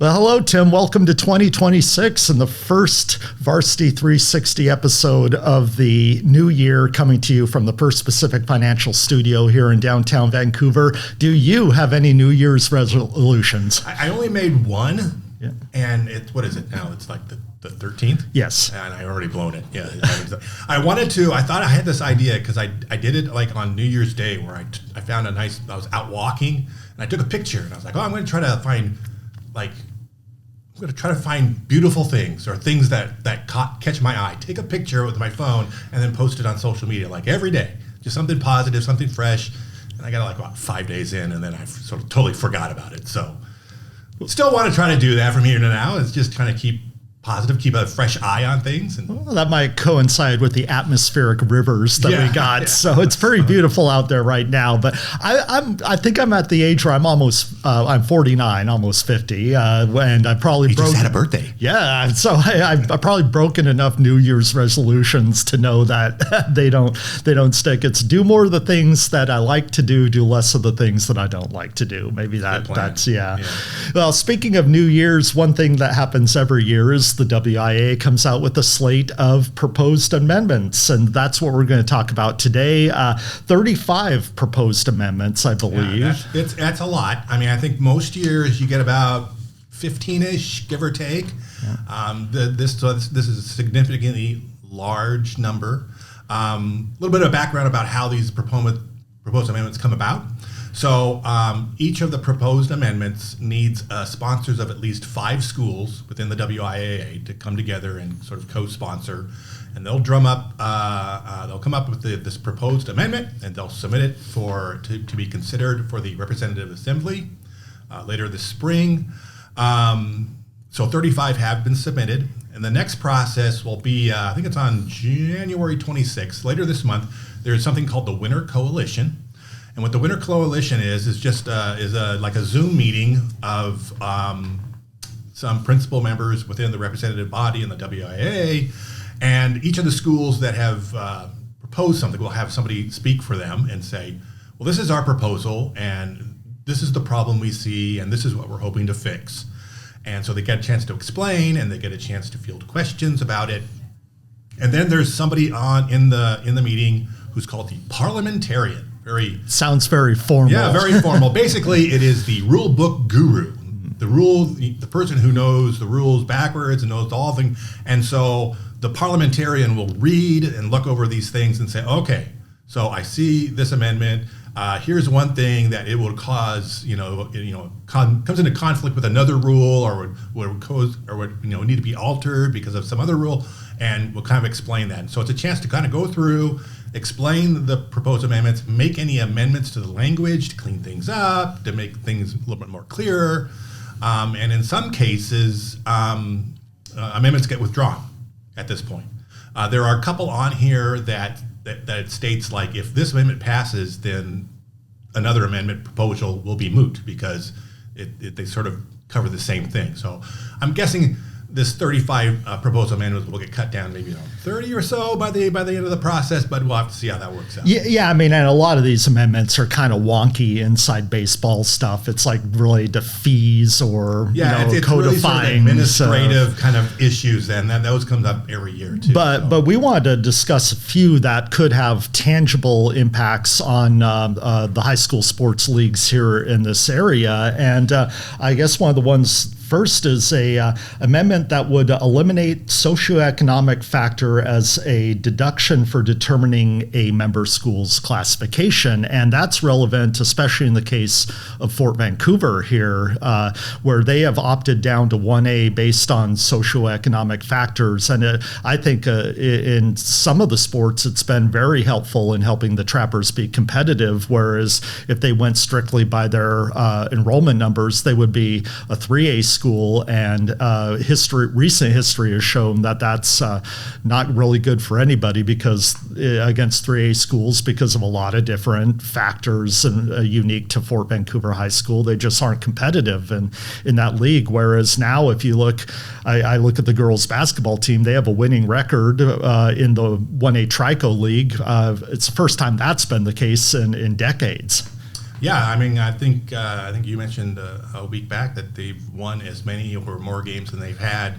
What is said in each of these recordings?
Well, hello, Tim. Welcome to 2026 and the first Varsity360 episode of the new year, coming to you from the First Pacific Financial Studio here in downtown Vancouver. Do you have any New Year's resolutions? I only made one, Yeah. and what is it now? It's like the 13th? Yes. And I already blown it. Yeah. I thought I had this idea because I did it like on New Year's Day where I found I was out walking and I took a picture and I was like, I'm going to try to find beautiful things or things that catch my eye. Take a picture with my phone and then post it on social media like every day. Just something positive, something fresh. And I got like about 5 days in and then I sort of totally forgot about it. So still want to try to do that from here to now. It's just trying to keep positive, keep a fresh eye on things. And well, that might coincide with the atmospheric rivers that we got. Yeah. So it's very beautiful out there right now. But I think I'm at the age where I'm 49, almost 50. And I probably just had a birthday. Yeah. So I've probably broken enough New Year's resolutions to know that they don't stick. It's do more of the things that I like to do less of the things that I don't like to do. Maybe that's. Well, speaking of New Year's, one thing that happens every year is the WIAA comes out with a slate of proposed amendments, and that's what we're going to talk about today. 35 proposed amendments, I believe. Yeah, that's a lot. I mean, I think most years you get about 15-ish, give or take. Yeah. This is a significantly large number. A little bit of background about how these proposed amendments come about. So each of the proposed amendments needs sponsors of at least 5 schools within the WIAA to come together and sort of co-sponsor, and they'll come up with this proposed amendment, and they'll submit it to be considered for the Representative Assembly later this spring. So 35 have been submitted, and the next process will be I think it's on January 26th, later this month. There's something called the Winter Coalition. And what the Winter Coalition is just like a Zoom meeting of some principal members within the representative body in the WIAA, and each of the schools that have proposed something will have somebody speak for them and say, well, this is our proposal, and this is the problem we see, and this is what we're hoping to fix. And so they get a chance to explain, and they get a chance to field questions about it. And then there's somebody in the meeting who's called the parliamentarian. Sounds very formal. Yeah, very formal. Basically, it is the rule book guru, the person who knows the rules backwards and knows all things. And so the parliamentarian will read and look over these things and say, okay, so I see this amendment. Here's one thing that it will cause, comes into conflict with another rule, or would need to be altered because of some other rule, and we'll kind of explain that. And so it's a chance to kind of go through, explain the proposed amendments, make any amendments to the language to clean things up, to make things a little bit more clearer. And in some cases, amendments get withdrawn at this point. There are a couple on here that it states, like, if this amendment passes, then another amendment proposal will be moot because they sort of cover the same thing. So I'm guessing this 35 proposed amendments will get cut down maybe 30 or so by the end of the process, but we'll have to see how that works out. Yeah. I mean, and a lot of these amendments are kind of wonky inside baseball stuff. It's like related to fees or it's codifying really sort of administrative kind of issues, and those comes up every year too. But we wanted to discuss a few that could have tangible impacts on the high school sports leagues here in this area, and I guess one of the ones. First is a amendment that would eliminate socio-economic factor as a deduction for determining a member school's classification. And that's relevant, especially in the case of Fort Vancouver here, where they have opted down to 1A based on socio-economic factors. And I think in some of the sports, it's been very helpful in helping the Trappers be competitive, whereas if they went strictly by their enrollment numbers, they would be a 3A school, and recent history has shown that that's not really good for anybody because against 3A schools, because of a lot of different factors and unique to Fort Vancouver High School. They just aren't competitive in that league. Whereas now, if you look, I look at the girls basketball team, they have a winning record in the 1A Trico League. It's the first time that's been the case in decades. Yeah, I mean, I think you mentioned a week back that they've won as many or more games than they've had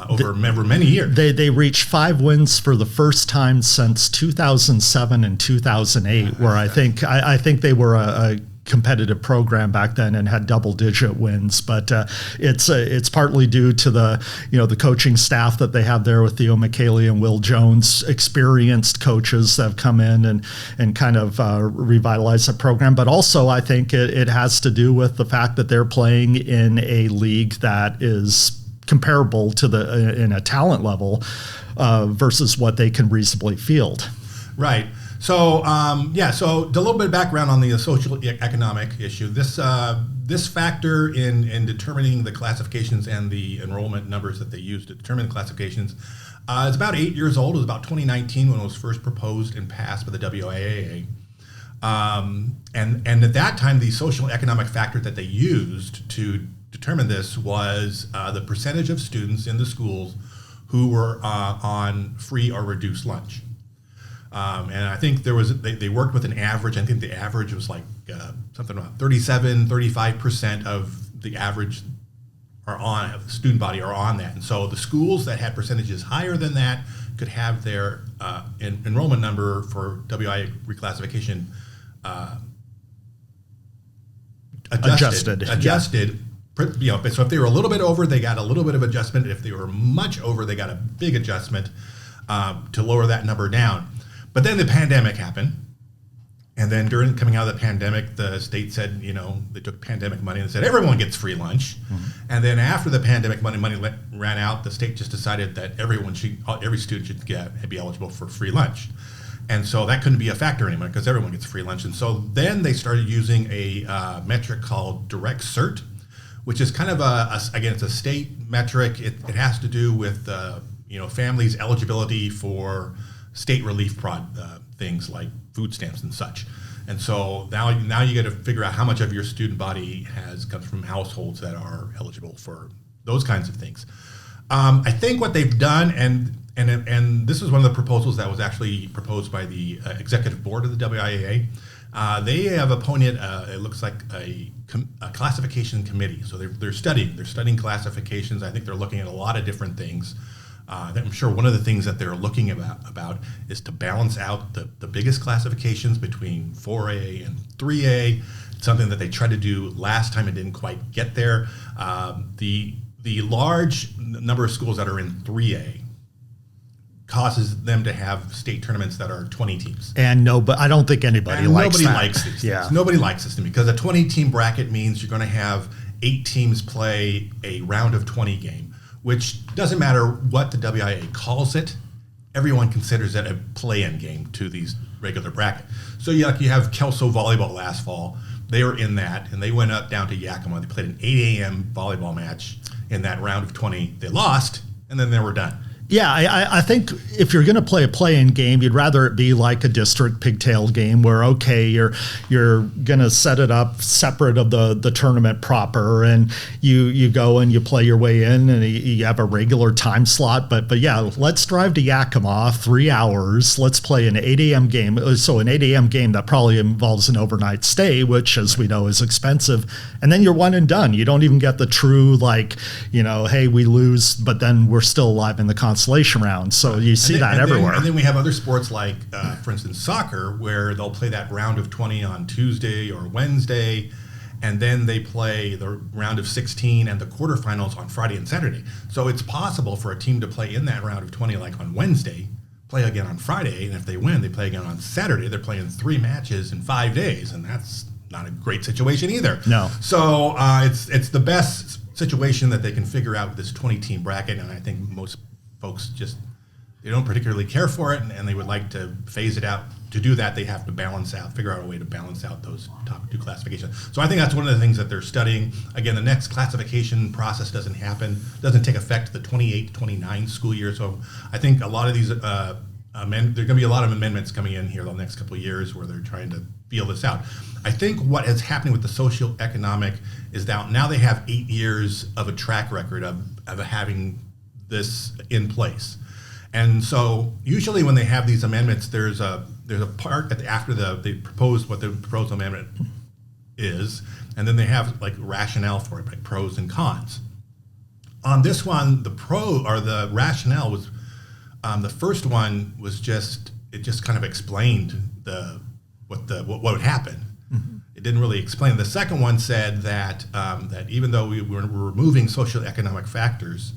over many years. They reached 5 wins for the first time since 2007 and 2008, where I think they were a competitive program back then and had double-digit wins. But it's partly due to the coaching staff that they have there with Theo McKaylee and Will Jones, experienced coaches that have come in and kind of revitalized the program. But also, I think it has to do with the fact that they're playing in a league that is comparable to in a talent level versus what they can reasonably field. Right. So so a little bit of background on the socio-economic issue. This factor in determining the classifications and the enrollment numbers that they use to determine the classifications is about 8 years old. It was about 2019 when it was first proposed and passed by the WIAA. And at that time, the social economic factor that they used to determine this was the percentage of students in the schools who were on free or reduced lunch. And I think they worked with an average. I think the average was like something about 35% of the average student body are on that. And so the schools that had percentages higher than that could have their enrollment number for WIA reclassification adjusted. So if they were a little bit over, they got a little bit of adjustment. If they were much over, they got a big adjustment to lower that number down. But then the pandemic happened. And then during coming out of the pandemic, the state said, they took pandemic money and said everyone gets free lunch. Mm-hmm. And then after the pandemic money ran out, the state just decided that every student should be eligible for free lunch. And so that couldn't be a factor anymore because everyone gets free lunch. And so then they started using a metric called direct cert, which is kind of it's a state metric. It has to do with families' eligibility for state relief things like food stamps and such. And so now you got to figure out how much of your student body comes from households that are eligible for those kinds of things. I think what they've done, and this is one of the proposals that was actually proposed by the executive board of the WIAA. They have appointed, it looks like a classification committee. So they're studying classifications. I think they're looking at a lot of different things. I'm sure one of the things that they're looking about is to balance out the biggest classifications between 4A and 3A. It's something that they tried to do last time and didn't quite get there. The large number of schools that are in 3A causes them to have state tournaments that are 20 teams. But I don't think anybody likes that. Nobody likes these things. Nobody likes this because a 20-team bracket means you're going to have 8 teams play a round of 20 game, which doesn't matter what the WIA calls it. Everyone considers it a play-in game to these regular bracket. So you have Kelso volleyball last fall. They were in that, and they went up down to Yakima. They played an 8 a.m. volleyball match in that round of 20. They lost, and then they were done. Yeah, I think if you're going to play a play-in game, you'd rather it be like a district pigtail game where, okay, you're going to set it up separate of the tournament proper, and you go and you play your way in, and you have a regular time slot. But yeah, let's drive to Yakima, 3 hours. Let's play an 8 a.m. game. So an 8 a.m. game that probably involves an overnight stay, which, as we know, is expensive. And then you're one and done. You don't even get the true, hey, we lose, but then we're still alive in the consolation round. So you see that everywhere. And then we have other sports like, for instance, soccer, where they'll play that round of 20 on Tuesday or Wednesday, and then they play the round of 16 and the quarterfinals on Friday and Saturday. So it's possible for a team to play in that round of 20 like on Wednesday, play again on Friday, and if they win, they play again on Saturday. They're playing 3 matches in 5 days, and that's not a great situation either. No. So it's the best situation that they can figure out with this 20-team bracket, and I think most folks they don't particularly care for it, and they would like to phase it out. To do that, they have to figure out a way to balance out those top 2 classifications. So I think that's one of the things that they're studying. Again, the next classification process doesn't take effect the 28-29 school year. So I think a lot of these, there are going to be a lot of amendments coming in here the next couple of years where they're trying to feel this out. I think what is happening with the socio-economic is that now they have 8 years of a track record of having this in place. And so usually when they have these amendments, there's a part after the proposed amendment is, and then they have like rationale for it, like pros and cons. On this one, the rationale was, the first one was just kind of explained what would happen. Mm-hmm. It didn't really explain. The second one said that even though we were removing socioeconomic factors,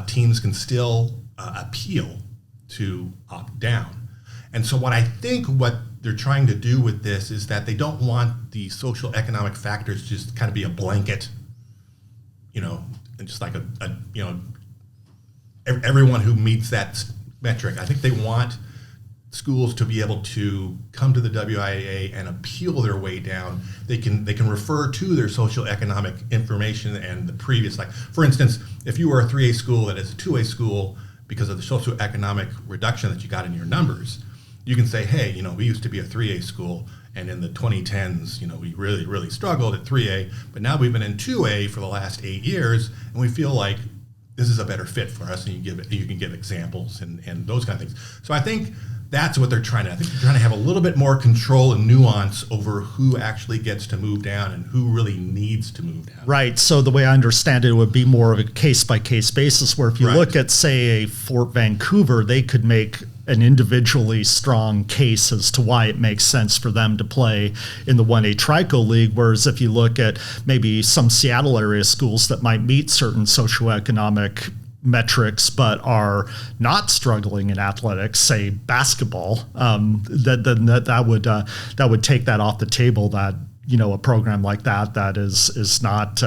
teams can still appeal to opt down. And so what they're trying to do with this is that they don't want the social economic factors to just kind of be a blanket, and just like everyone who meets that metric. I think they want schools to be able to come to the WIAA and appeal their way down. They can refer to their socioeconomic information and the previous, like for instance, if you were a 3A school that is a 2A school because of the socioeconomic reduction that you got in your numbers, you can say, hey, we used to be a 3A school, and in the 2010s, we really, really struggled at 3A, but now we've been in 2A for the last 8 years, and we feel like this is a better fit for us, and you can give examples and those kind of things. So I think that's what they're trying to. I think they're trying to have a little bit more control and nuance over who actually gets to move down and who really needs to move down. Right. So the way I understand it, it would be more of a case-by-case basis where if you look at, say, a Fort Vancouver, they could make an individually strong case as to why it makes sense for them to play in the 1A Trico League, whereas if you look at maybe some Seattle area schools that might meet certain socioeconomic metrics but are not struggling in athletics, say basketball, that would take that off the table. That a program like that is not.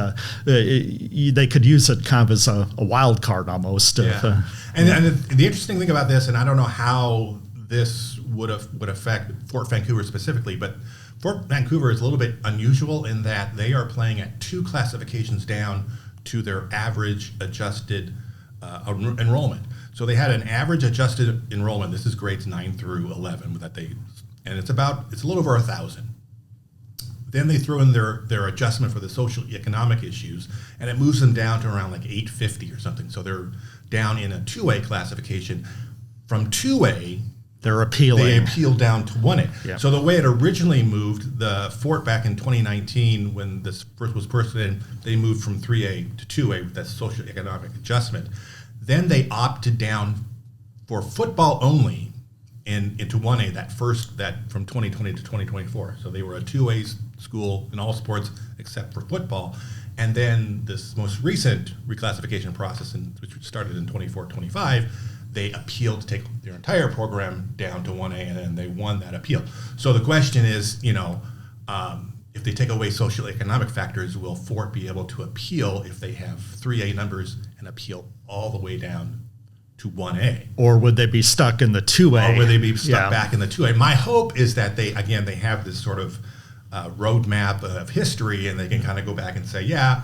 They could use it kind of as a wild card almost. Yeah. And the interesting thing about this, and I don't know how this would affect Fort Vancouver specifically, but Fort Vancouver is a little bit unusual in that they are playing at 2 classifications down to their average adjusted enrollment. So they had an average adjusted enrollment. This is grades 9 through 11 and it's a little over 1,000. Then they throw in their adjustment for the social economic issues, and it moves them down to around like 850 or something. So they're down in a 2A classification. From 2A, they're appealing. They appeal down to 1A. Yeah. So the way it originally moved, the Fort back in 2019, when this first was put in, they moved from 3A to 2A with that socioeconomic adjustment. Then they opted down for football only into 1A, that from 2020 to 2024. So they were a 2A school in all sports except for football. And then this most recent reclassification process, which started in 24-25, they appealed to take their entire program down to 1A, and then they won that appeal. So the question is, if they take away socioeconomic factors, will Fort be able to appeal if they have 3A numbers and appeal all the way down to 1A? Or would they be stuck in the 2A? Or would they be stuck back in the 2A? My hope is that they have this sort of roadmap of history, and they can kind of go back and say, yeah,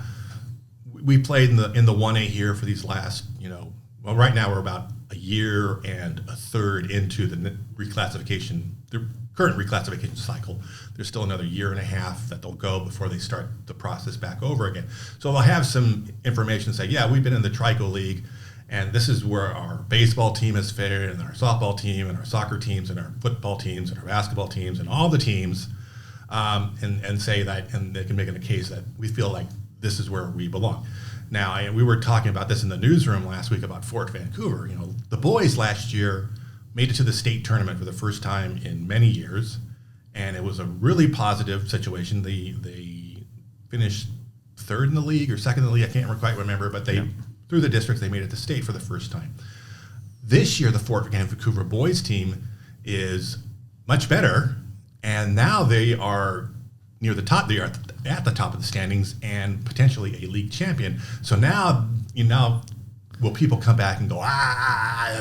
we played in the 1A here for these last, right now we're about a year and a third into the current reclassification cycle. There's still another year and a half that they'll go before they start the process back over again. So they'll have some information say, yeah, we've been in the Trico League, and this is where our baseball team has fared, and our softball team, and our soccer teams, and our football teams, and our basketball teams, and all the teams, and say that, and they can make it a case that we feel like this is where we belong. Now, we were talking about this in the newsroom last week about Fort Vancouver. The boys last year made it to the state tournament for the first time in many years, and it was a really positive situation. They finished third in the league or second in the league. I can't quite remember, but through the districts, they made it to state for the first time. This year, the Fort Vancouver boys team is much better, and now they are near the top. They are at the top of the standings and potentially a league champion. So now, will people come back and go,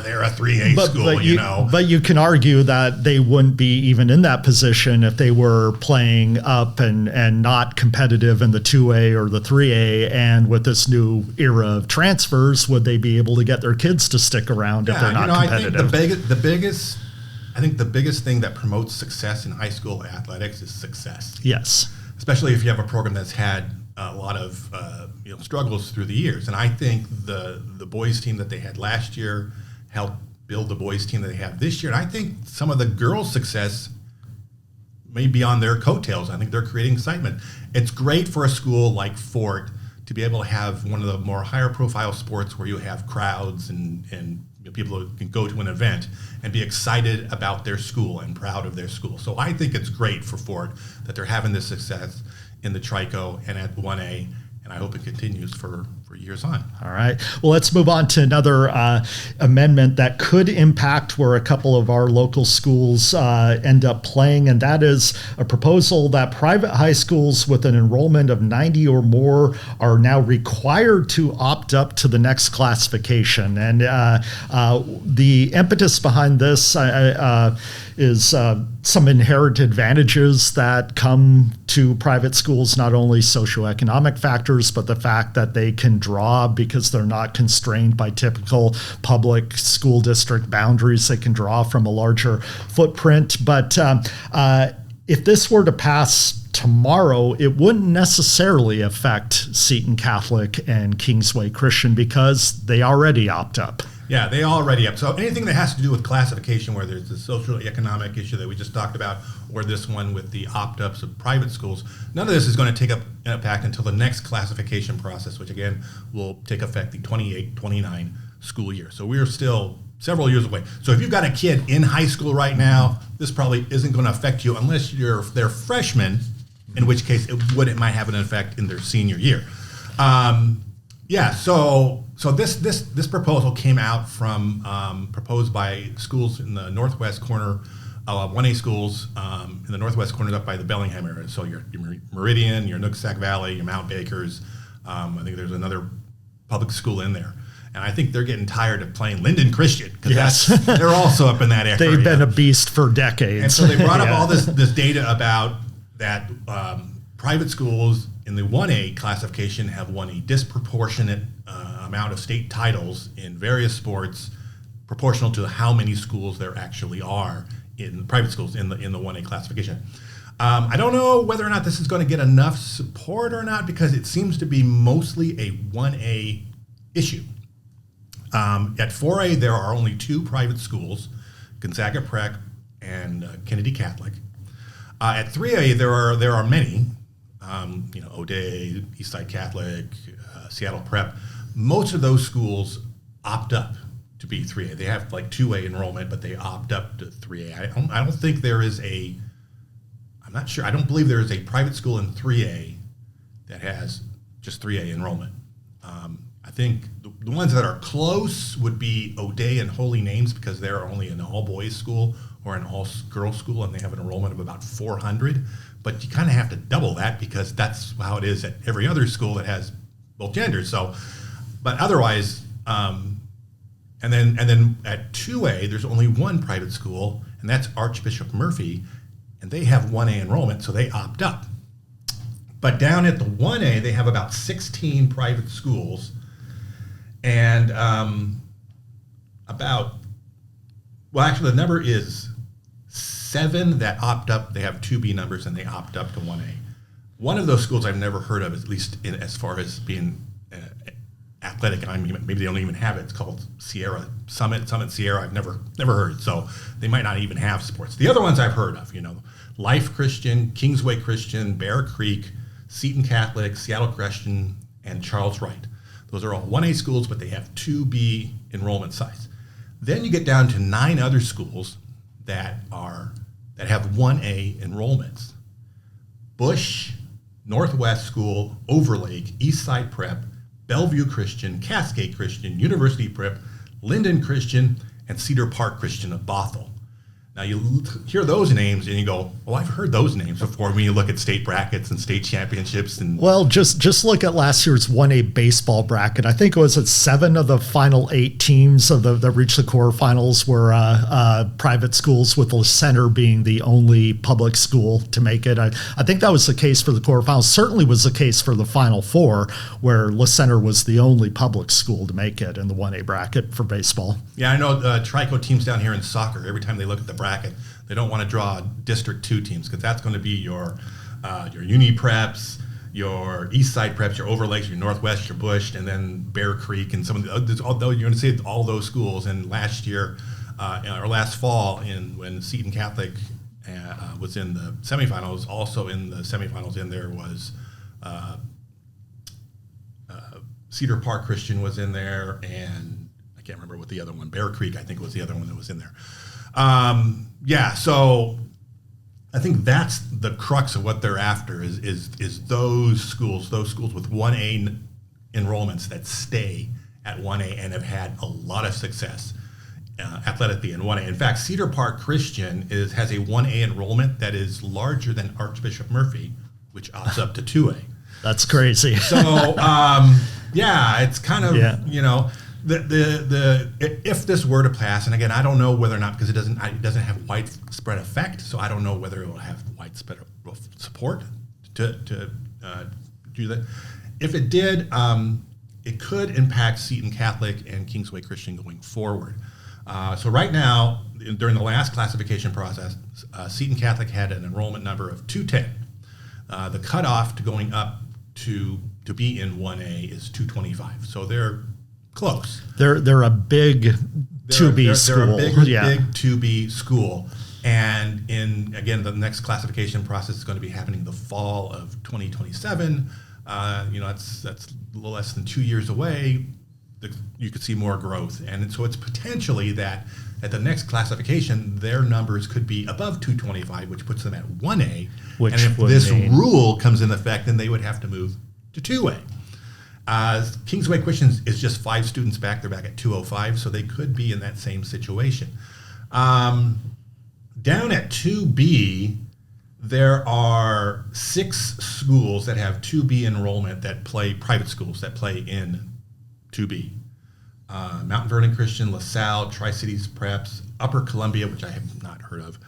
they're a 3A school, But you can argue that they wouldn't be even in that position if they were playing up and not competitive in the 2A or the 3A. And with this new era of transfers, would they be able to get their kids to stick around if they're not competitive? I think the biggest thing that promotes success in high school athletics is success. Yes. Especially if you have a program that's had a lot of struggles through the years. And I think the boys team that they had last year helped build the boys team that they have this year. And I think some of the girls' success maybe on their coattails. I think they're creating excitement. It's great for a school like Fort to be able to have one of the more higher profile sports where you have crowds and people who can go to an event and be excited about their school and proud of their school. So I think it's great for Fort that they're having this success in the Trico and at 1A, and I hope it continues for years on. All right. Well, let's move on to another amendment that could impact where a couple of our local schools end up playing, and that is a proposal that private high schools with an enrollment of 90 or more are now required to opt up to the next classification. And the impetus behind this is some inherent advantages that come to private schools, not only socioeconomic factors, but the fact that they can draw because they're not constrained by typical public school district boundaries. They can draw from a larger footprint. But if this were to pass tomorrow, it wouldn't necessarily affect Seton Catholic and Kingsway Christian because they already opt up. Yeah, they already up. So anything that has to do with classification, whether it's the socio-economic issue that we just talked about, or this one with the opt-ups of private schools, none of this is going to take up an impact until the next classification process, which again will take effect the 28-29 school year. So we're still several years away. So if you've got a kid in high school right now, this probably isn't going to affect you unless they're freshmen, in which case it might have an effect in their senior year. So this proposal came out from proposed by schools in the northwest corner, 1A schools in the northwest corner up by the Bellingham area. So your Meridian, your Nooksack Valley, your Mount Bakers. I think there's another public school in there. And I think they're getting tired of playing Linden Christian because they're also up in that area. They've been a beast for decades. And so they brought up all this data about that private schools in the 1A classification have won a disproportionate amount of state titles in various sports, proportional to how many schools there actually are in private schools in the 1A classification. I don't know whether or not this is going to get enough support or not because it seems to be mostly a 1A issue. At 4A, there are only two private schools, Gonzaga Prep and Kennedy Catholic. At 3A, there are many. O'Day, Eastside Catholic, Seattle Prep. Most of those schools opt up to be 3A. They have like 2A enrollment, but they opt up to 3A. I don't think there is I'm not sure. I don't believe there is a private school in 3A that has just 3A enrollment. I think the ones that are close would be O'Day and Holy Names because they're only an all-boys school or an all-girls school, and they have an enrollment of about 400. But you kind of have to double that because that's how it is at every other school that has both genders. So, but otherwise, and then at 2A, there's only one private school, and that's Archbishop Murphy, and they have 1A enrollment, so they opt up. But down at the 1A, they have about 16 private schools, and the number is 7 that opt up. They have 2B numbers and they opt up to 1A. One of those schools I've never heard of, at least as far as being athletic. I mean, maybe they don't even have it. It's called Sierra Summit Sierra. I've never heard. So they might not even have sports. The other ones I've heard of, Life Christian, Kingsway Christian, Bear Creek, Seton Catholic, Seattle Christian, and Charles Wright. Those are all 1A schools, but they have 2B enrollment size. Then you get down to 9 other schools that have 1A enrollments. Bush, Northwest School, Overlake, Eastside Prep, Bellevue Christian, Cascade Christian, University Prep, Linden Christian, and Cedar Park Christian of Bothell. Now you hear those names and you go, "Oh, I've heard those names before." When you look at state brackets and state championships, and just look at last year's 1A baseball bracket. I think it was at 7 of the final 8 teams that reached the quarterfinals were private schools, with the center being the only public school to make it. I think that was the case for the quarterfinals. Certainly was the case for the Final Four, where La Center was the only public school to make it in the 1A bracket for baseball. Yeah, I know Trico teams down here in soccer, every time they look at the bracket, they don't want to draw District 2 teams because that's going to be your Uni Preps, your East Side Preps, your Overlakes, your Northwest, your Bush, and then Bear Creek, and some of the, although you're going to see all those schools. And last year, or last fall, when Seton Catholic was in the semifinals. Also in the semifinals in there was Cedar Park Christian was in there, and I can't remember what the other one, Bear Creek, I think was the other one that was in there. So I think that's the crux of what they're after is those schools with 1A enrollments that stay at 1A and have had a lot of success athletically in 1A. In fact, Cedar Park Christian has a 1A enrollment that is larger than Archbishop Murphy, which opts up to 2A. That's crazy. So, it's kind of, if this were to pass, and again, I don't know whether or not, because it doesn't have widespread effect, so I don't know whether it will have widespread support to do that. If it did, it could impact Seton Catholic and Kingsway Christian going forward. So right now, during the last classification process, Seton Catholic had an enrollment number of 210. The cutoff to going up to be in 1A is 225. So they're close. They're a big 2B school. They're a big 2B school. And the next classification process is going to be happening the fall of 2027. That's a little less than 2 years away. You could see more growth. And so it's potentially that at the next classification, their numbers could be above 225, which puts them at 1A. And if this rule comes in effect, then they would have to move to 2A. Kingsway Christian is just 5 students back. They're back at 205, so they could be in that same situation. Down at 2B, there are 6 schools that have 2B enrollment private schools that play in 2B. Mountain Vernon Christian, LaSalle, Tri-Cities Preps, Upper Columbia, which I have not heard of,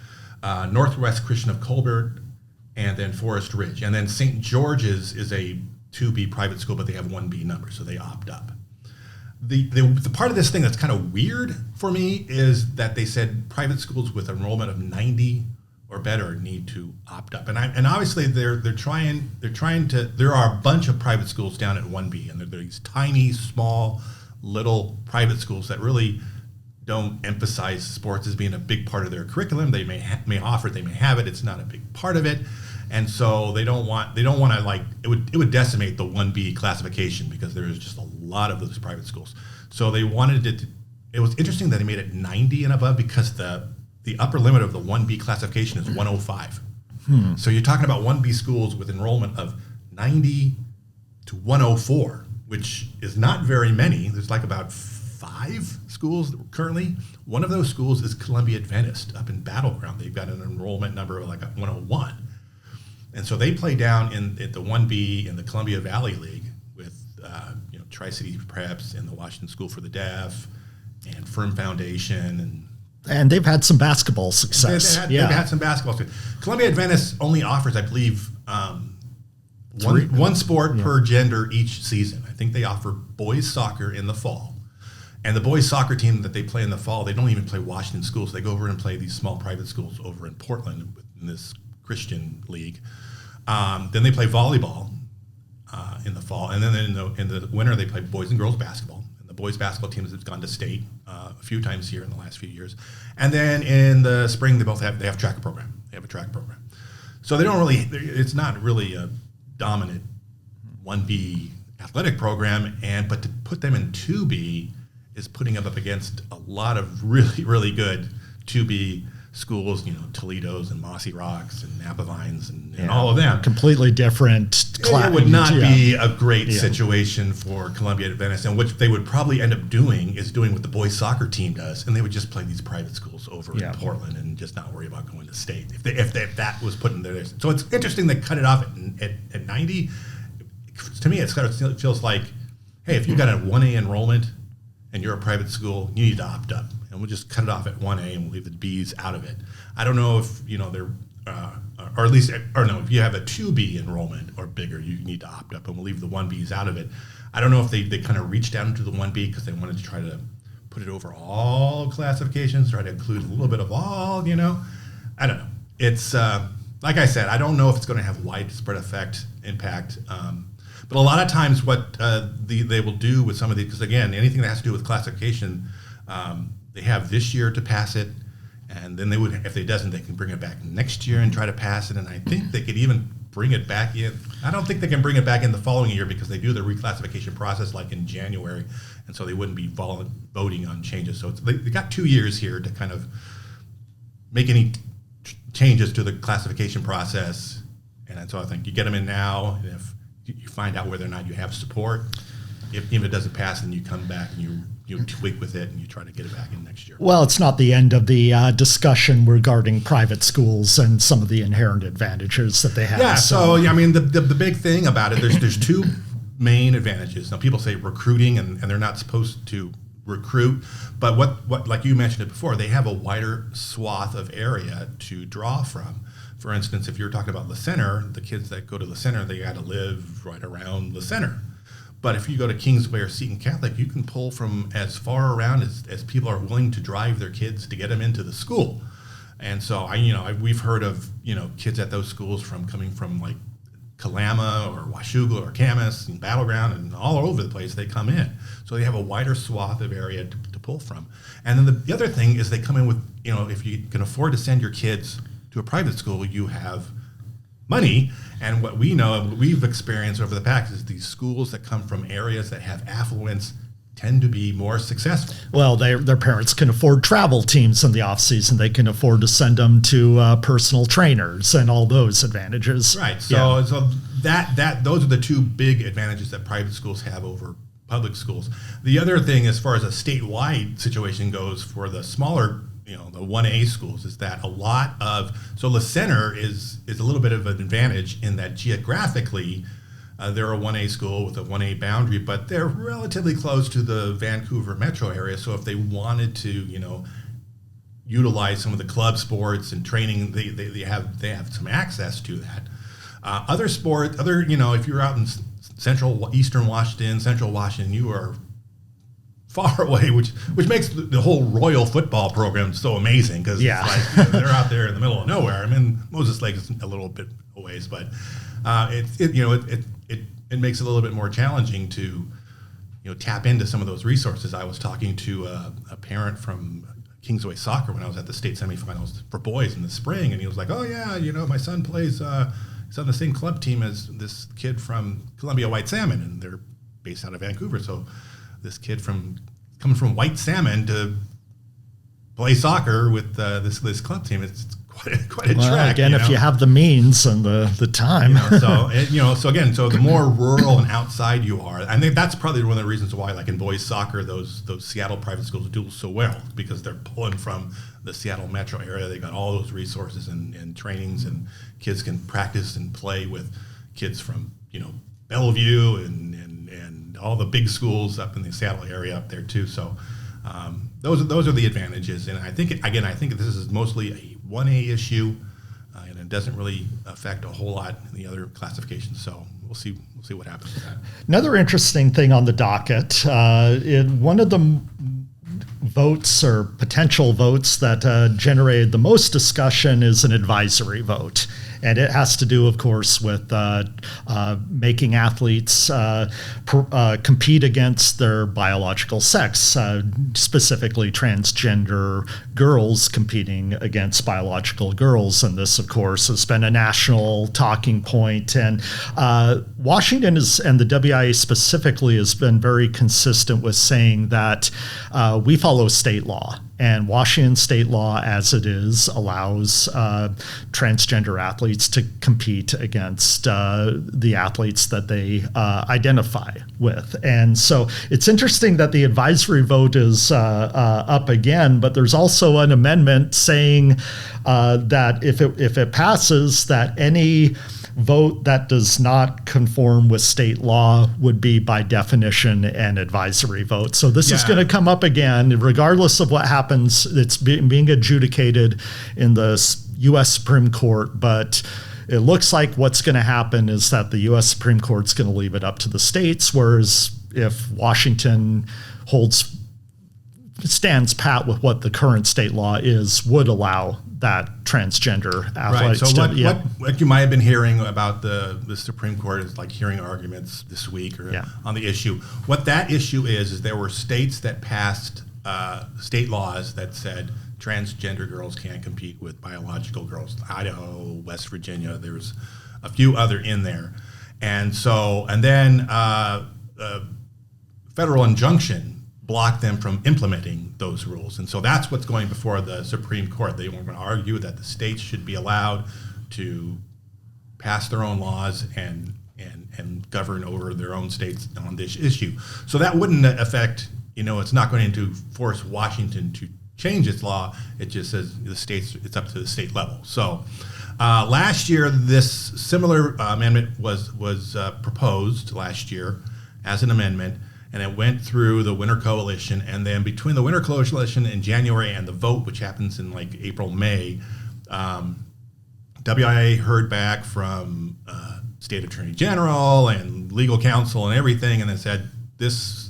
Northwest Christian of Colbert, and then Forest Ridge. And then St. George's is a 2B private school, but they have 1B numbers, so they opt up. The part of this thing that's kind of weird for me is that they said private schools with enrollment of 90 or better need to opt up, and obviously they're trying to. There are a bunch of private schools down at 1B, and they're these tiny, small, little private schools that really don't emphasize sports as being a big part of their curriculum. They may offer it, they may have it. It's not a big part of it, and so they don't want to, like, it would decimate the 1B classification because there is just a lot of those private schools. So they wanted it. It was interesting that they made it 90 and above because the upper limit of the 1B classification is 105. So you're talking about 1B schools with enrollment of 90 to 104, which is not very many. There's like about 5 schools currently. One of those schools is Columbia Adventist up in Battleground. They've got an enrollment number of like 101. And so they play down at the 1B in the Columbia Valley League with Tri-Cities Preps and the Washington School for the Deaf and Firm Foundation and they've had some basketball success. They've had some basketball success. Columbia Adventist only offers, I believe, one sport per gender each season. I think they offer boys soccer in the fall. And the boys soccer team that they play in the fall, they don't even play Washington schools. They go over and play these small private schools over in Portland in this Christian league. Then they play volleyball in the fall. And then in the winter, they play boys and girls basketball. And the boys basketball teams have gone to state a few times here in the last few years. And then in the spring, they have track program. They have a track program. So it's not really a dominant 1B athletic program, but to put them in 2B is putting them up against a lot of really, really good 2B schools, Toledo's and Mossy Rocks and Napa Vines and all of them. Completely different class. It would not be a great situation for Columbia Adventist, and what they would probably end up doing is doing what the boys soccer team does, and they would just play these private schools over in Portland and just not worry about going to state if that was put in there. So it's interesting they cut it off at 90. To me, it feels like, hey, if you got a 1A enrollment and you're a private school, you need to opt up. And we'll just cut it off at 1A and we'll leave the B's out of it. I don't know if, they're, if you have a 2B enrollment or bigger, you need to opt up and we'll leave the 1B's out of it. I don't know if they kind of reached down to the 1B because they wanted to try to put it over all classifications, try to include a little bit of all, I don't know. It's, like I said, I don't know if it's going to have widespread impact. But a lot of times what they will do with some of these, because again, anything that has to do with classification, they have this year to pass it, And then they would, if they doesn't, they can bring it back next year and try to pass it. And I think they could even bring it back in. I don't think they can bring it back in the following year because they do the reclassification process like in January, and so they wouldn't be voting on changes. So they got 2 years here to kind of make any changes to the classification process. And so I think you get them in now, and if you find out whether or not you have support, if it doesn't pass, then you come back and you tweak with it and you try to get it back in next year. Well, it's not the end of the discussion regarding private schools and some of the inherent advantages that they have. Yeah, so I mean, the big thing about it, there's two main advantages. Now, people say recruiting, and they're not supposed to recruit, but what like you mentioned it before, they have a wider swath of area to draw from. For instance, if you're talking about La Center, the kids that go to La Center, they got to live right around La Center. But if you go to Kingsway or Seton Catholic, you can pull from as far around as people are willing to drive their kids to get them into the school. And so we've heard of kids at those schools coming from like Kalama or Washougal or Camas and Battleground and all over the place. They come in, so they have a wider swath of area to pull from. And then the other thing is they come in with if you can afford to send your kids to a private school, you have money. And what we know and what we've experienced over the past is these schools that come from areas that have affluence tend to be more successful. Well, their parents can afford travel teams in the off season. They can afford to send them to personal trainers and all those advantages. Right. So that those are the two big advantages that private schools have over public schools. The other thing, as far as a statewide situation goes, for the smaller, the 1A schools, is that La Center is a little bit of an advantage in that geographically they're a 1A school with a 1A boundary, but they're relatively close to the Vancouver metro area. So if they wanted to, utilize some of the club sports and training, they have some access to that. Other sports, if you're out in Eastern Washington, Central Washington, you are far away, which makes the whole Royal football program so amazing, because it's like they're out there in the middle of nowhere. I mean, Moses Lake is a little bit a ways, but it makes it a little bit more challenging to tap into some of those resources. I was talking to a parent from Kingsway Soccer when I was at the state semifinals for boys in the spring, and he was like, "Oh yeah, my son plays. He's on the same club team as this kid from Columbia White Salmon, and they're based out of Vancouver. So this kid coming from White Salmon to play soccer with this club team, it's quite a trek." Again, if you have the means and the time. So the more rural and outside you are, I think that's probably one of the reasons why, like in boys soccer, those Seattle private schools do so well, because they're pulling from the Seattle metro area. They got all those resources and trainings, and kids can practice and play with kids from Bellevue and all the big schools up in the Seattle area up there too. So those are the advantages, and I think this is mostly a 1A issue, and it doesn't really affect a whole lot in the other classifications. So we'll see what happens with that. Another interesting thing on the docket, one of the votes or potential votes that generated the most discussion is an advisory vote. And it has to do, of course, with making athletes compete against their biological sex, specifically transgender girls competing against biological girls. And this, of course, has been a national talking point. And Washington and the WIAA specifically has been very consistent with saying that we follow state law. And Washington state law, as it is, allows transgender athletes to compete against the athletes that they identify with. And so it's interesting that the advisory vote is up again, but there's also an amendment saying that if it passes, that any vote that does not conform with state law would be by definition an advisory vote. So this is going to come up again, regardless of what happens. It's being adjudicated in the U.S. Supreme Court, but it looks like what's going to happen is that the U.S. Supreme Court's going to leave it up to the states, whereas if Washington stands pat with what the current state law is, would allow that transgender athletes. Right. So what you might have been hearing about the Supreme Court is like hearing arguments this week on the issue. What that issue is there were states that passed state laws that said transgender girls can't compete with biological girls. Idaho, West Virginia, there's a few other in there. And then federal injunction blocked them from implementing those rules. And so that's what's going before the Supreme Court. They were going to argue that the states should be allowed to pass their own laws and govern over their own states on this issue. So that wouldn't affect, it's not going to force Washington to change its law. It just says the states, it's up to the state level. So last year, this similar amendment was proposed last year as an amendment, and it went through the Winter Coalition. And then between the Winter Coalition in January and the vote, which happens in like April, May, WIAA heard back from State Attorney General and legal counsel and everything, and they said this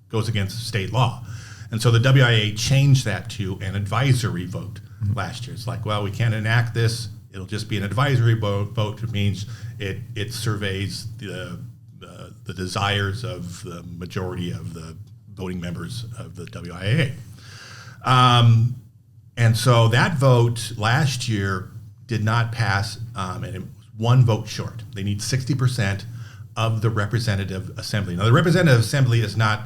goes against state law. And so the WIAA changed that to an advisory vote last year. It's like, well, we can't enact this. It'll just be an advisory vote, which means it surveys the desires of the majority of the voting members of the WIAA. And so that vote last year did not pass, and it was one vote short. They need 60% of the representative assembly. Now, the representative assembly is not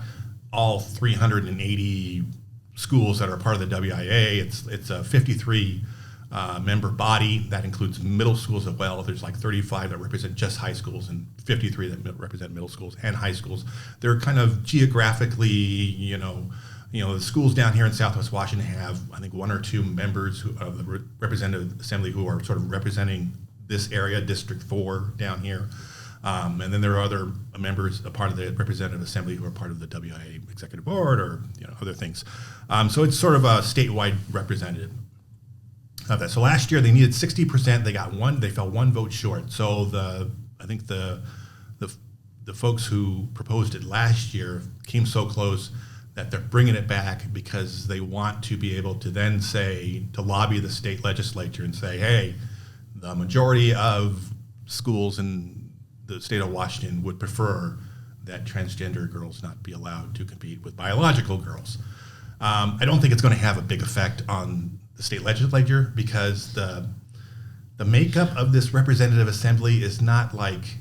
all 380 schools that are part of the WIAA. It's a 53 member body that includes middle schools as well. There's like 35 that represent just high schools and 53 that represent middle schools and high schools. They're kind of geographically, the schools down here in Southwest Washington have, I think, one or two members of the Representative Assembly who are sort of representing this area, District 4 down here. And then there are other members, a part of the Representative Assembly who are part of the WIAA Executive Board or other things. So it's sort of a statewide representative of that. So last year they needed 60%. They fell one vote short. So I think the folks who proposed it last year came so close that they're bringing it back because they want to be able to then to lobby the state legislature and say, hey, the majority of schools in the state of Washington would prefer that transgender girls not be allowed to compete with biological girls. I don't think it's going to have a big effect on the state legislature because the makeup of this representative assembly is not like,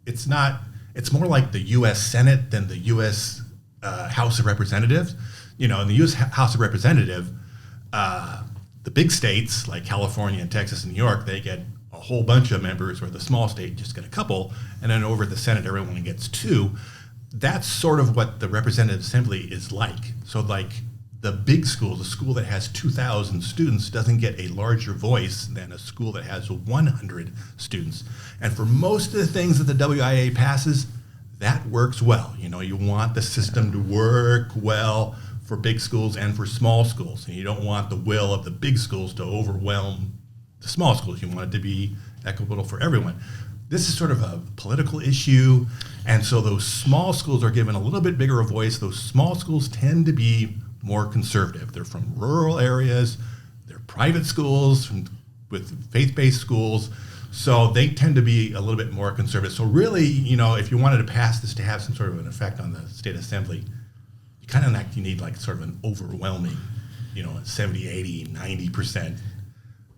it's more like the U.S. Senate than the U.S. House of Representatives. In the U.S. House of Representatives, the big states like California and Texas and New York, they get a whole bunch of members, where the small state just get a couple, and then over at the Senate, everyone gets two. That's sort of what the Representative Assembly is like. So like the big school, the school that has 2,000 students doesn't get a larger voice than a school that has 100 students. And for most of the things that the WIAA passes, that works well. You want the system to work well for big schools and for small schools. And you don't want the will of the big schools to overwhelm the small schools. You want it to be equitable for everyone. This is sort of a political issue, and so those small schools are given a little bit bigger a voice. Those small schools tend to be more conservative. They're from rural areas, they're private schools with faith-based schools, so they tend to be a little bit more conservative. So really, if you wanted to pass this to have some sort of an effect on the state assembly, you need like sort of an overwhelming, 70, 80, 90%.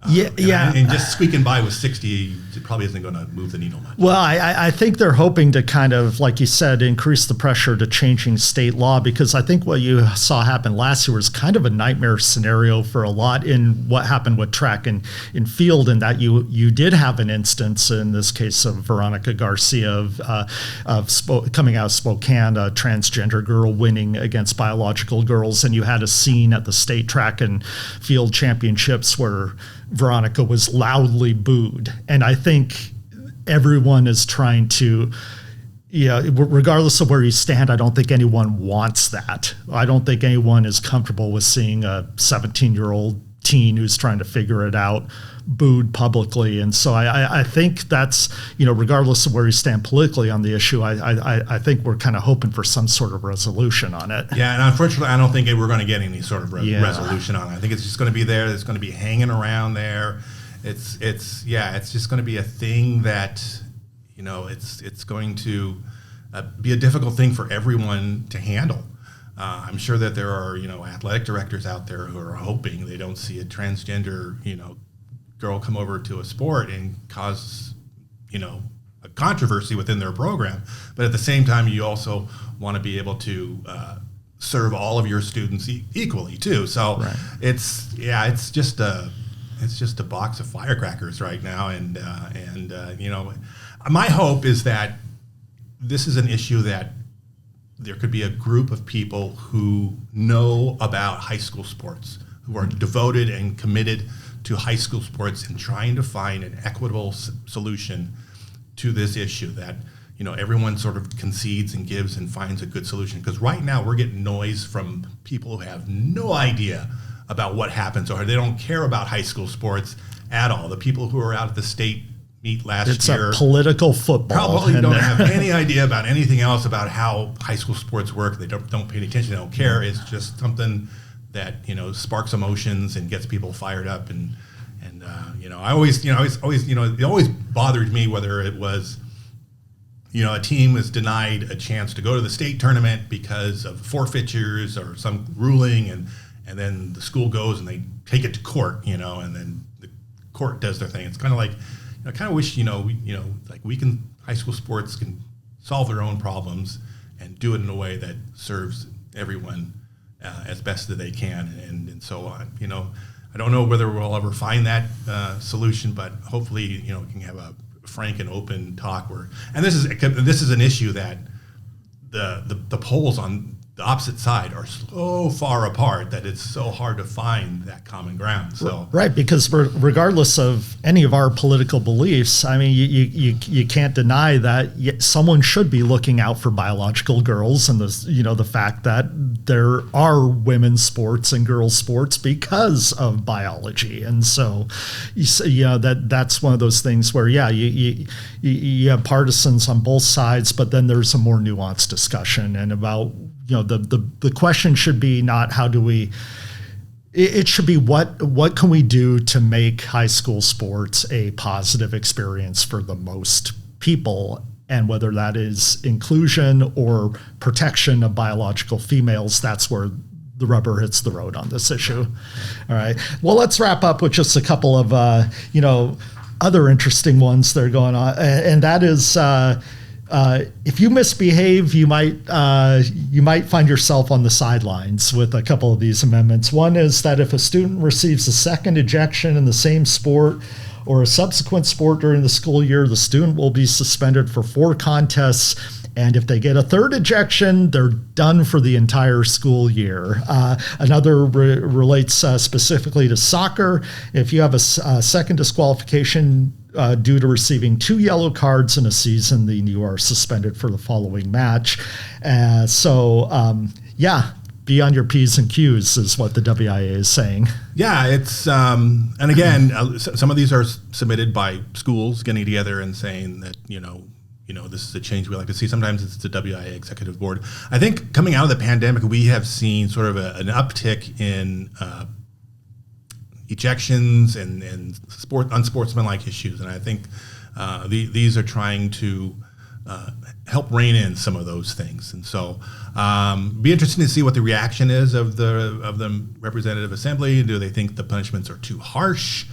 And just squeaking by with 60, it probably isn't going to move the needle much. Well, I think they're hoping to kind of, like you said, increase the pressure to changing state law, because I think what you saw happen last year was kind of a nightmare scenario for a lot in what happened with track and in field, in that you did have an instance, in this case of Veronica Garcia coming out of Spokane, a transgender girl winning against biological girls, and you had a scene at the state track and field championships where Veronica was loudly booed. And I think everyone is trying to, regardless of where you stand, I don't think anyone wants that. I don't think anyone is comfortable with seeing a 17-year-old teen who's trying to figure it out booed publicly. And so I think that's, regardless of where you stand politically on the issue, I think we're kind of hoping for some sort of resolution on it. Yeah, and unfortunately, I don't think we're going to get any sort of resolution on it. I think it's just going to be there. It's going to be hanging around there. It's just going to be a thing that, it's going to be a difficult thing for everyone to handle. I'm sure that there are, athletic directors out there who are hoping they don't see a transgender, girl come over to a sport and cause, a controversy within their program. But at the same time, you also want to be able to serve all of your students equally too. So right. it's just a box of firecrackers right now. And my hope is that this is an issue that there could be a group of people who know about high school sports, who are devoted and committed to high school sports and trying to find an equitable solution to this issue, that everyone sort of concedes and gives and finds a good solution. Because right now we're getting noise from people who have no idea about what happens, or they don't care about high school sports at all. The people who are out at the state meet last year. It's a political football. Probably don't have any idea about anything else about how high school sports work. They don't pay any attention. They don't care. It's just something that sparks emotions and gets people fired up. And I always it always bothered me whether it was a team was denied a chance to go to the state tournament because of forfeitures or some ruling, and then the school goes and they take it to court, and then the court does their thing. It's kind of like, I kind of wish, high school sports can solve their own problems and do it in a way that serves everyone as best that they can, and so on. I don't know whether we'll ever find that solution, but hopefully, we can have a frank and open talk and this is an issue that the polls on the opposite side are so far apart that it's so hard to find that common ground. So right, because regardless of any of our political beliefs, I mean, you can't deny that someone should be looking out for biological girls, and the fact that there are women's sports and girls' sports because of biology, and so that's one of those things where you have partisans on both sides, but then there's a more nuanced discussion and about. The question should be not how do we. It should be what can we do to make high school sports a positive experience for the most people, and whether that is inclusion or protection of biological females. That's where the rubber hits the road on this issue. All right. Well, let's wrap up with just a couple of other interesting ones that are going on, and that is. If you misbehave, you might find yourself on the sidelines with a couple of these amendments. One is that if a student receives a second ejection in the same sport or a subsequent sport during the school year, the student will be suspended for 4 contests. And if they get a third ejection, they're done for the entire school year. Another relates specifically to soccer. If you have a second disqualification due to receiving 2 yellow cards in a season, then you are suspended for the following match. Be on your P's and Q's is what the WIAA is saying. Yeah, it's and again, some of these are submitted by schools getting together and saying that this is a change we like to see. Sometimes it's the WIAA executive board. I think coming out of the pandemic, we have seen sort of an uptick in ejections and unsportsmanlike issues, and I think these are trying to help rein in some of those things. And so, be interesting to see what the reaction is of the representative assembly. Do they think the punishments are too harsh?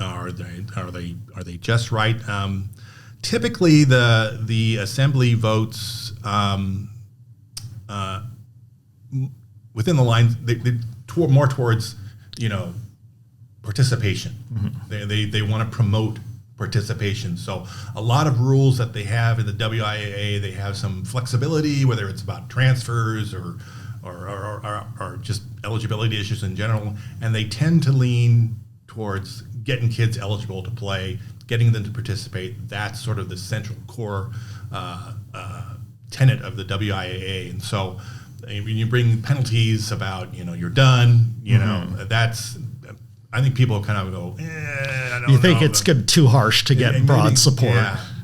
Are they just right? Typically, the assembly votes within the lines more towards participation. Mm-hmm. They want to promote participation. So a lot of rules that they have in the WIAA, they have some flexibility, whether it's about transfers or just eligibility issues in general, and they tend to lean towards getting kids eligible to play, getting them to participate. That's sort of the central core tenet of the WIAA. And so when you bring penalties about, you're done, that's, I think people kind of go, I don't know. You think it's too harsh to get broad support.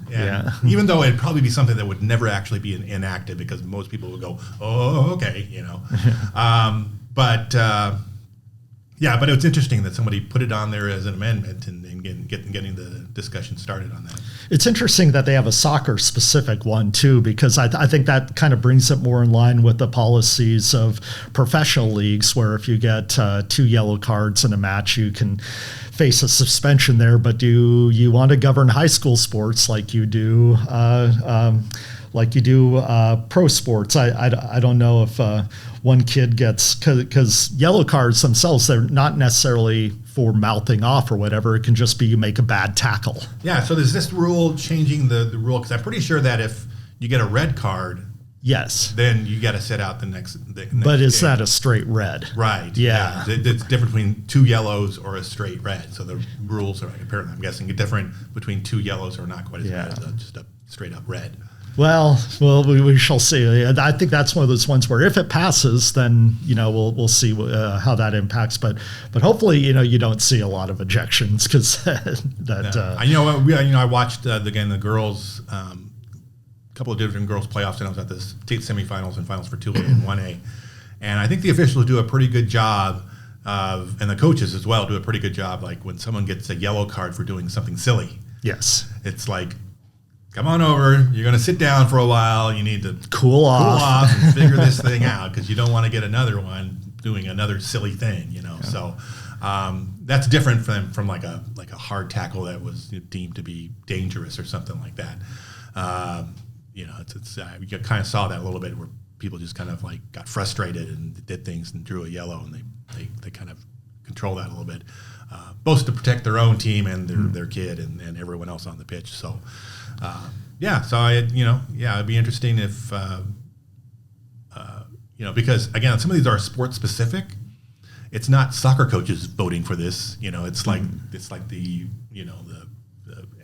Yeah. Even though it'd probably be something that would never actually be enacted, because most people would go, oh, okay, Yeah, but it's interesting that somebody put it on there as an amendment and getting the discussion started on that. It's interesting that they have a soccer-specific one, too, because I think that kind of brings it more in line with the policies of professional leagues, where if you get 2 yellow cards in a match, you can face a suspension there. But do you want to govern high school sports like you do pro sports? I don't know if one kid gets, because yellow cards themselves, they're not necessarily for mouthing off or whatever. It can just be you make a bad tackle. Yeah, so there's this rule changing the rule, because I'm pretty sure that if you get a red card, yes, then you got to sit out the next but is game. that a straight red? Right. Yeah. It's different between 2 yellows or a straight red. So the rules are, apparently, I'm guessing, different between 2 yellows or not quite as bad as just a straight up red. Well, we shall see. I think that's one of those ones where if it passes, then we'll see how that impacts. But hopefully, you don't see a lot of ejections, because I watched the girls. A couple of different girls playoffs, and I was at the state semifinals and finals for 2A and 1A, and I think the officials do a pretty good job and the coaches as well do a pretty good job. Like when someone gets a yellow card for doing something silly, yes, it's like, come on over. You're going to sit down for a while. You need to cool off and figure this thing out, because you don't want to get another one doing another silly thing. Yeah. So that's different from like a hard tackle that was deemed to be dangerous or something like that. You kind of saw that a little bit, where people just kind of like got frustrated and did things and drew a yellow, and they kind of control that a little bit, both to protect their own team and their kid and everyone else on the pitch. So. It'd be interesting if, because again, some of these are sport specific. It's not soccer coaches voting for this. It's like the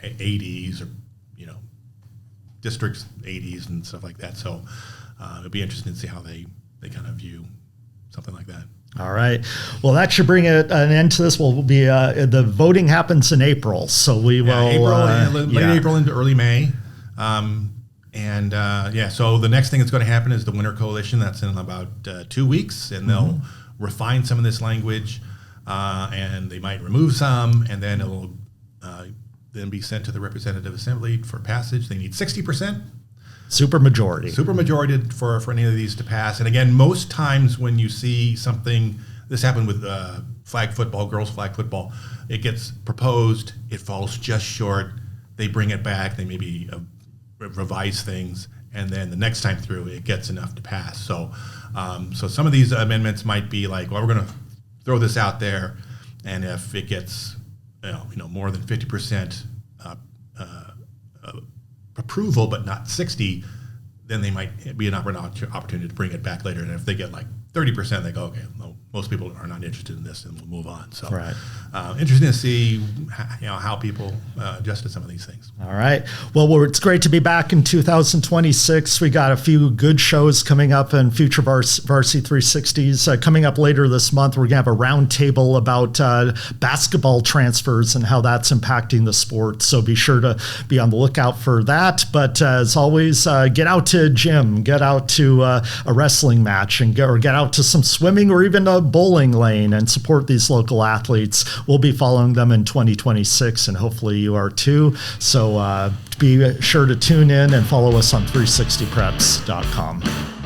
ADs or districts ADs and stuff like that. So it'd be interesting to see how they kind of view something like that. All right. Well, that should bring an end to this. We'll be the voting happens in April, so we will late April into early May. So the next thing that's going to happen is the Winter Coalition. That's in about 2 weeks, and they'll refine some of this language, and they might remove some, and then it'll then be sent to the Representative Assembly for passage. They need 60%. Supermajority for any of these to pass. And again, most times when you see something, this happened with flag football, girls flag football, it gets proposed, it falls just short, they bring it back, they maybe revise things, and then the next time through it gets enough to pass. So some of these amendments might be like, well, we're going to throw this out there, and if it gets more than 50% approval, but not 60, then they might be an opportunity to bring it back later. And if they get like 30%, they go, okay, well, most people are not interested in this, and we'll move on. So, right. Interesting to see how people adjust to some of these things. All right. Well, it's great to be back in 2026. We got a few good shows coming up in future Varsity360s. Coming up later this month, we're going to have a roundtable about basketball transfers and how that's impacting the sport. So be sure to be on the lookout for that. But as always, get out to a gym, get out to a wrestling match, and get out to some swimming or even a bowling lane and support these local athletes. We'll be following them in 2026, and hopefully you are too. So be sure to tune in and follow us on 360preps.com.